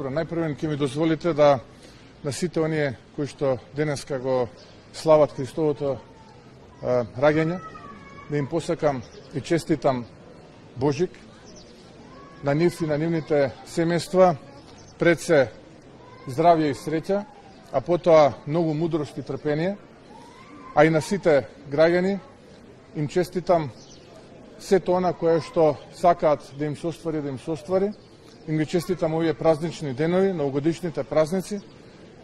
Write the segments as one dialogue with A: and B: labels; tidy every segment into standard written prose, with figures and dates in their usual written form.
A: Најпрвен ќе ми дозволите да на сите оние кои што денеска го слават Христовото раѓање, да им посакам и честитам Божик, на нив и на нивните семејства, пред се здравје и среќа, а потоа многу мудрост и трпение, а и на сите граѓани им честитам сето она кое што сакаат да им се оствари, им ги честитам овие празнични денови, новогодишните празници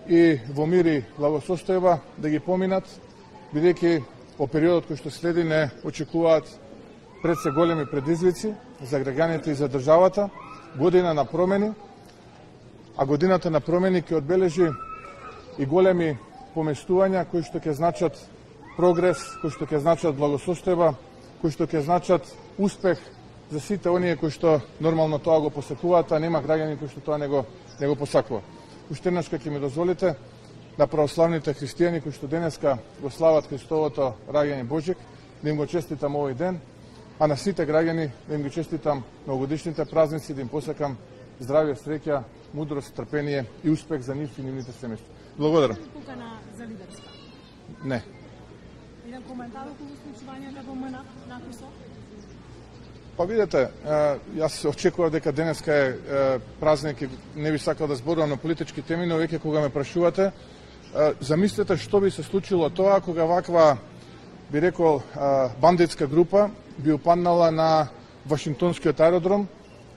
A: и во мир и благосостојба да ги поминат, бидејќи во периодот кој што следи не очекуваат пред се големи предизвици за граѓаните и за државата, година на промени, а годината на промени ќе одбележи и големи поместувања кои што ќе значат прогрес, кои што ќе значат благосостојба, кои што ќе значат успех за сите оние кои што нормално тоа го посакуваат, а нема граѓани кои што тоа не го посакуваат. Уште еднаш ќе ми дозволите на православните христијани кои што денеска го слават Христовото раѓање Божик, да им го честитам овој ден, а на сите граѓани да им ги честитам новогодишните празници, да им посакам здравје, среќа, мудрост, трпение и успех за нив и нивните семејства. Благодарам.
B: Покана за лидерска?
A: Не.
B: Еден коментар околу случувањата во МНАП на Косово?
A: Па видете, јас очекував дека денеска е празник и не би сакал да зборувам на политички теми, но веќе кога ме прашувате, замислете што би се случило тоа кога ваква, би рекол, бандитска група би упаднала на Вашингтонскиот аеродром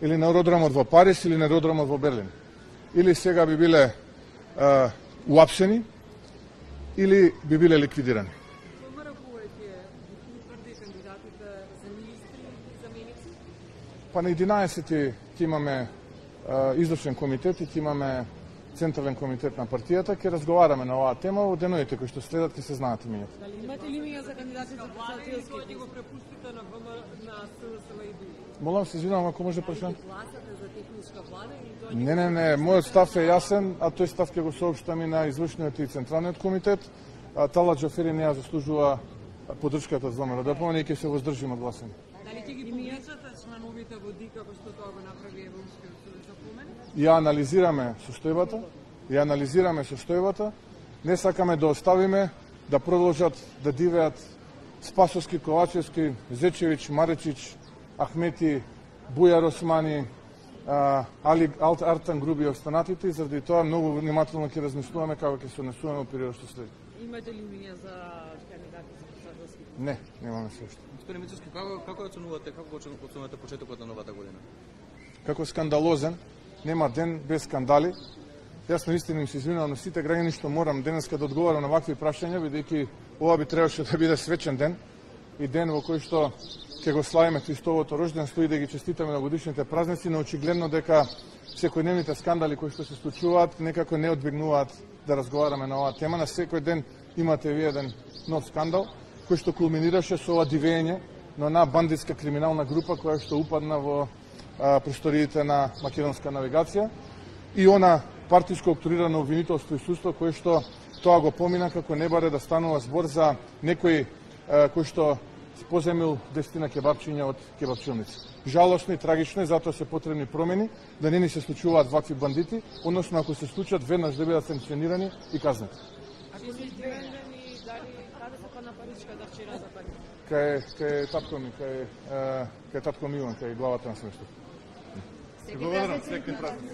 A: или на аеродромот во Париз или на аеродромот во Берлин. Или сега би биле уапсени или би биле ликвидирани. Па на 11 ќе имаме извршен комитет и ќе имаме централен комитет на партијата, ќе разговараме на оваа тема, во деновите кои што следат ќе се знаат имињата.
B: Дали имате ли имиња за кандидати за председателски? Кој го препуштите на СДСМ и други?
A: Молам се извинувам ако може прашам.
B: Гласате за техничка влада или тоа?
A: Не, мојот став е јасен, а тој став ќе го соопштам и на извршниот и централниот комитет. Талат Џафери не ја заслужува поддршката за ВМРО и ќе се воздржим од гласање.
B: Дали ќе ги помислите членовите во ДИ како што тоа го направи Европскиот союз за помен?
A: Ја анализираме состојбата, не сакаме да оставиме да продолжат да дивеат Спасовски, Ковачевски, Зечевич, Маречич, Ахмети, Бујар Османи, Али Артан Груби и останатите, и заради тоа многу внимателно ќе размислуваме како ќе се однесуваме во периодот што следи.
B: Имате ли имиња за кандидати за председателски?
A: Не, немаме се уште.
C: Господин Мицевски, како оценувате почетокот на новата година?
A: Како скандалозен, нема ден без скандали. Јас наистина им се извинувам на сите граѓани што морам денеска да одговарам на вакви прашања, бидејќи ова би требаше да биде свечен ден и ден во кој што ќе го славиме Христовото рожденство и да ги честитаме на годишните празници, но очигледно дека секојдневните скандали кои што се случуваат некако не одбегнуваат да разговараме на оваа тема. На секој ден имате ви еден нов скандал кој што кулминираше со ова дивење на една бандитска криминална група која што упадна во просториите на Македонска навигација и она партиско октрирано обвинителство и судство кое што тоа го помина како не баре да станува збор за некој кој што поземил 10 кебапчиња од кебапчилници. Жалосно и трагично е, затоа се потребни промени, да не ни се случуваат вакви бандити, односно ако се случат веднаш да бидат санкционирани и казнати.
B: Ако се извендени, дали каде се па на паричка да вчера за пари?
A: Кај татко ми, кај татко ми Иван, кај главата на семејството.
C: Благодарам, секој празник.